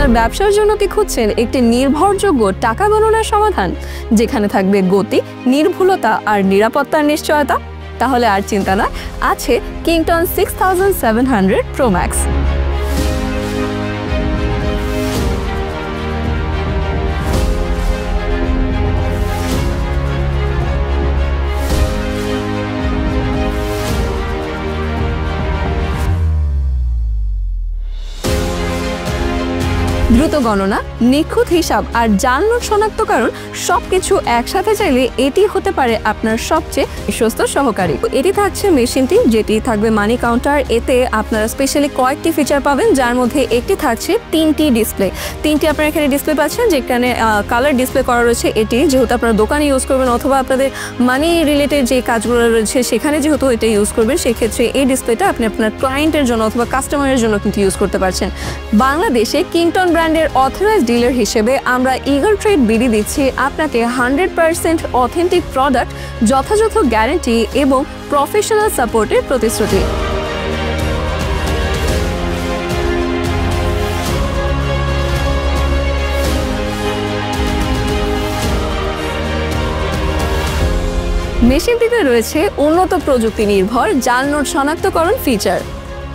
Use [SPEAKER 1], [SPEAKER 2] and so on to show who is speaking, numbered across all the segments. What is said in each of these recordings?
[SPEAKER 1] আপনার ব্যবসার জন্য কি খুঁজছেন একটি নির্ভরযোগ্য টাকা গণনার সমাধান, যেখানে থাকবে গতি, নির্ভুলতা আর নিরাপত্তার নিশ্চয়তা? তাহলে আর চিন্তা না, আছে কিংটন 6700 Pro Max। দ্রুত গণনা, নিখুঁত হিসাব আর জাল নোট শনাক্তকরণ সবকিছু একসাথে চাইলে এটি হতে পারে আপনার সবচেয়ে বিশ্বস্ত সহকারী। এটি থাকছে মেশিনটি, যেটি থাকবে মানি কাউন্টার। এতে আপনারা স্পেশালি কয়েকটি ফিচার পাবেন, যার মধ্যে একটি থাকছে 3টি ডিসপ্লে। 3টি আপনারা এখানে ডিসপ্লে পাচ্ছেন, যেখানে কালার ডিসপ্লে করা রয়েছে। এটি যেহেতু আপনারা দোকানে ইউজ করবেন অথবা আপনাদের মানি রিলেটেড যে কাজগুলো রয়েছে সেখানে যেহেতু এটা ইউজ করবেন, সেক্ষেত্রে এই ডিসপ্লেটা আপনি আপনার ক্লায়েন্টের জন্য অথবা কাস্টমারের জন্য কিন্তু ইউজ করতে পারছেন। বাংলাদেশে কিংটন ব্র্যান্ডের অথরাইজড ডিলার হিসেবে আমরা ইগল ট্রেড বিডি দিচ্ছি আপনাকে 100% অথেন্টিক প্রোডাক্ট, যথাযথ গ্যারান্টি এবং প্রফেশনাল সাপোর্টের প্রতিশ্রুতি। মেশিনটিতে রয়েছে উন্নত প্রযুক্তি নির্ভর জাল নোট শনাক্তকরণ ফিচার।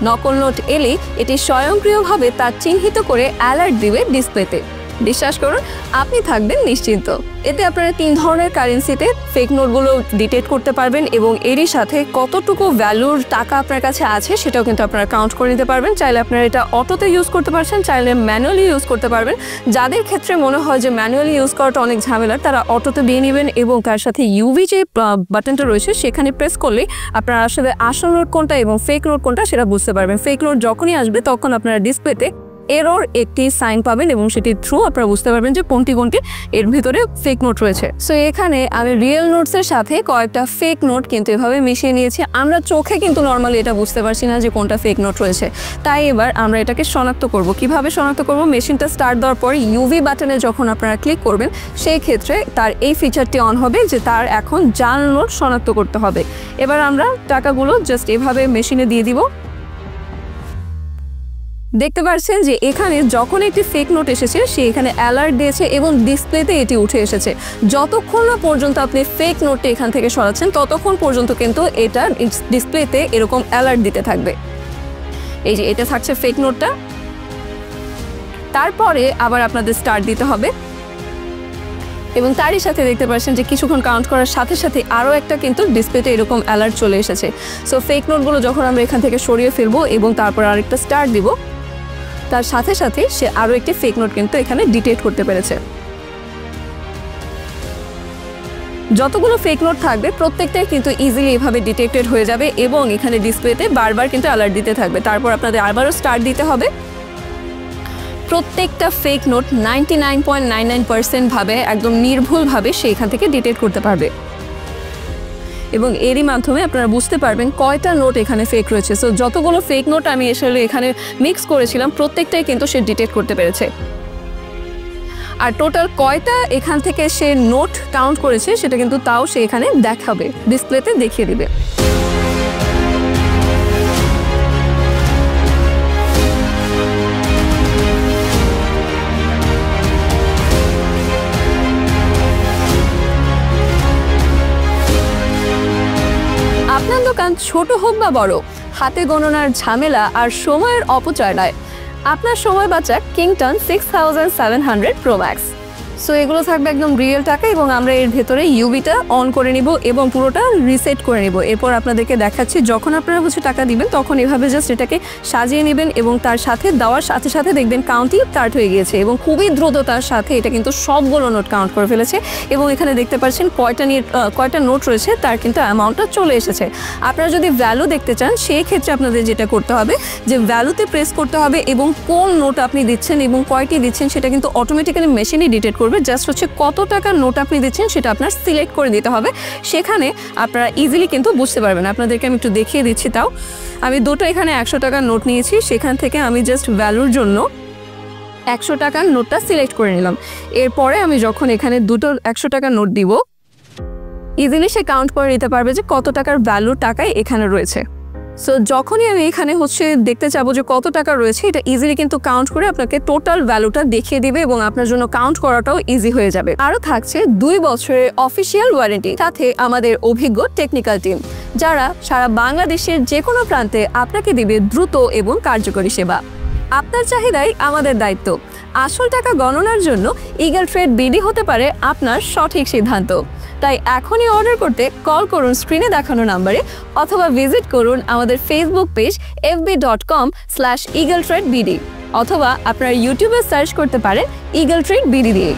[SPEAKER 1] নকল নোট এলে এটি স্বয়ংক্রিয়ভাবে তা চিহ্নিত করে অ্যালার্ট দিবে ডিসপ্লেতে। বিশ্বাস করুন, আপনি থাকবেন নিশ্চিন্ত। এতে আপনারা 3 ধরনের কারেন্সিতে ফেক নোটগুলো ডিটেক্ট করতে পারবেন এবং এরই সাথে কতটুকু ভ্যালুর টাকা আপনার কাছে আছে সেটাও কিন্তু আপনারা কাউন্ট করে নিতে পারবেন। চাইলে আপনারা এটা অটোতে ইউজ করতে পারছেন, চাইলে ম্যানুয়ালি ইউজ করতে পারবেন। যাদের ক্ষেত্রে মনে হয় যে ম্যানুয়ালি ইউজ করাটা অনেক ঝামেলার, তারা অটোতে দিয়ে নেবেন এবং তার সাথে ইউভি যে বাটনটা রয়েছে সেখানে প্রেস করলে আপনারা আসলে আসল নোট কোনটা এবং ফেক নোট কোনটা সেটা বুঝতে পারবেন। ফেক নোট যখনই আসবে তখন আপনারা ডিসপ্লেতে এরর একটি সাইন পাবেন এবং সেটির থ্রু আপনারা বুঝতে পারবেন যে কোনটি এর ভিতরে ফেক নোট রয়েছে। সো এখানে আমি রিয়েল নোটসের সাথে কয়েকটা ফেক নোট কিন্তু এভাবে মিশিয়ে নিয়েছি। আমরা চোখে কিন্তু নর্মালি এটা বুঝতে পারছি না যে কোনটা ফেক নোট রয়েছে। তাই এবার আমরা এটাকে শনাক্ত করব। কিভাবে শনাক্ত করব? মেশিনটা স্টার্ট দেওয়ার পর ইউভি বাটনে যখন আপনারা ক্লিক করবেন, সেই ক্ষেত্রে তার এই ফিচারটি অন হবে যে তার এখন জাল নোট শনাক্ত করতে হবে। এবার আমরা টাকাগুলো জাস্ট এভাবে মেশিনে দিয়ে দিব। দেখতে পাচ্ছেন যে এখানে যখন একটি ফেক নোট এসেছে সে এখানে অ্যালার্ট দিয়েছে এবং ডিসপ্লেতে এটি উঠে এসেছে। যতক্ষণ না পর্যন্ত আপনি ফেক নোটটি এখান থেকে সরাচ্ছেন ততক্ষণ পর্যন্ত কিন্তু এটা ডিসপ্লেতে এরকম অ্যালার্ট দিতে থাকবে। এই যে এটা থাকছে ফেক নোটটা। তারপরে আবার আপনাদের স্টার্ট দিতে হবে এবং তারই সাথে দেখতে পাচ্ছেন যে কিছুক্ষণ কাউন্ট করার সাথে সাথে আরও একটা কিন্তু ডিসপ্লেতে এরকম অ্যালার্ট চলে এসেছে। সো ফেক নোটগুলো যখন আমরা এখান থেকে সরিয়ে ফেলবো এবং তারপর আরেকটা স্টার্ট দিব, তার সাথে সাথে সে আরও একটি ফেক নোট কিন্তু এখানে ডিটেক্ট করতে পেরেছে। যতগুলো ফেক নোট থাকবে প্রত্যেকটাই কিন্তু ইজিলি এভাবে ডিটেক্টেড হয়ে যাবে এবং এখানে ডিসপ্লেতে বারবার কিন্তু অ্যালার্ট দিতে থাকবে। তারপর আপনাদের আবারও স্টার্ট দিতে হবে। প্রত্যেকটা ফেক নোট 99.99% ভাবে একদম নির্ভুলভাবে সে এখান থেকে ডিটেক্ট করতে পারবে এবং এরই মাধ্যমে আপনারা বুঝতে পারবেন কয়টা নোট এখানে ফেক রয়েছে। সো যতগুলো ফেক নোট আমি আসলে এখানে মিক্স করেছিলাম প্রত্যেকটাই কিন্তু সে ডিটেক্ট করতে পেরেছে। আর টোটাল কয়টা এখান থেকে সে নোট কাউন্ট করেছে সেটা কিন্তু তাও সে এখানে দেখাবে, ডিসপ্লেতে দেখিয়ে দিবে। আপনার দোকান ছোট হোক বা বড়, হাতে গণনার ঝামেলা আর সময়ের অপচয় নয়, আপনার সময় বাঁচাক কিংটন 6700 Pro Max। সো এগুলো থাকবে একদম রিয়েল টাকা এবং আমরা এর ভেতরে ইউভিটা অন করে নিব এবং পুরোটা রিসেট করে নিব। এরপর আপনাদেরকে দেখাচ্ছি যখন আপনারা কিছু টাকা দিবেন তখন এভাবে জাস্ট এটাকে সাজিয়ে নেবেন এবং তার সাথে দেওয়ার সাথে সাথে দেখবেন কাউন্টিং স্টার্ট হয়ে গিয়েছে এবং খুবই দ্রুততার সাথে এটা কিন্তু সবগুলো নোট কাউন্ট করে ফেলেছে এবং এখানে দেখতে পাচ্ছেন কয়টা নোট রয়েছে তার কিন্তু অ্যামাউন্টটা চলে এসেছে। আপনারা যদি ভ্যালু দেখতে চান সেই ক্ষেত্রে আপনাদের যেটা করতে হবে যে ভ্যালুতে প্রেস করতে হবে এবং কোন নোট আপনি দিচ্ছেন এবং কয়টি দিচ্ছেন সেটা কিন্তু অটোমেটিক্যালি মেশিনই ডিটেক্ট করবে। জাস্ট হচ্ছে কত টাকার নোট আপনি দিচ্ছেন সেটা আপনার সিলেক্ট করে দিতে হবে, সেখানে আপনারা ইজিলি কিন্তু বুঝতে পারবেন। আপনাদেরকে আমি একটু দেখিয়ে দিচ্ছি। তাও আমি দুটো এখানে 100 টাকার নোট নিয়েছি, সেখান থেকে আমি জাস্ট ভ্যালুর জন্য 100 টাকার নোটটা সিলেক্ট করে নিলাম। এরপরে আমি যখন এখানে দুটো 100 টাকার নোট দিব ইজিলি সে কাউন্ট করে নিতে পারবে যে কত টাকার ভ্যালুর টাকায় এখানে রয়েছে। সো যখনই আমি এখানে দেখতে চাবো যে কত টাকা রয়েছে, এটা ইজিলি কিন্তু কাউন্ট করে আপনাকে টোটাল ভ্যালুটা দেখিয়ে দিবে এবং আপনার জন্য কাউন্ট করাটাও ইজি হয়ে যাবে। আরও থাকছে 2 বছরের অফিসিয়াল ওয়ারেন্টি, সাথে আমাদের অভিজ্ঞ টেকনিক্যাল টিম যারা সারা বাংলাদেশের যে কোনো প্রান্তে আপনাকে দিবে দ্রুত এবং কার্যকরী সেবা। আপনার চাহিদাই আমাদের দায়িত্ব। আসল টাকা গণনার জন্য ইগল ট্রেড বিডি হতে পারে আপনার সঠিক সিদ্ধান্ত। তাই এখনই অর্ডার করতে কল করুন স্ক্রিনে দেখানো নাম্বারে, অথবা ভিজিট করুন আমাদের ফেসবুক পেজ fb.com/eagletradebd, অথবা আপনারা ইউটিউবে সার্চ করতে পারেন ইগল ট্রেড বিডি দিয়ে।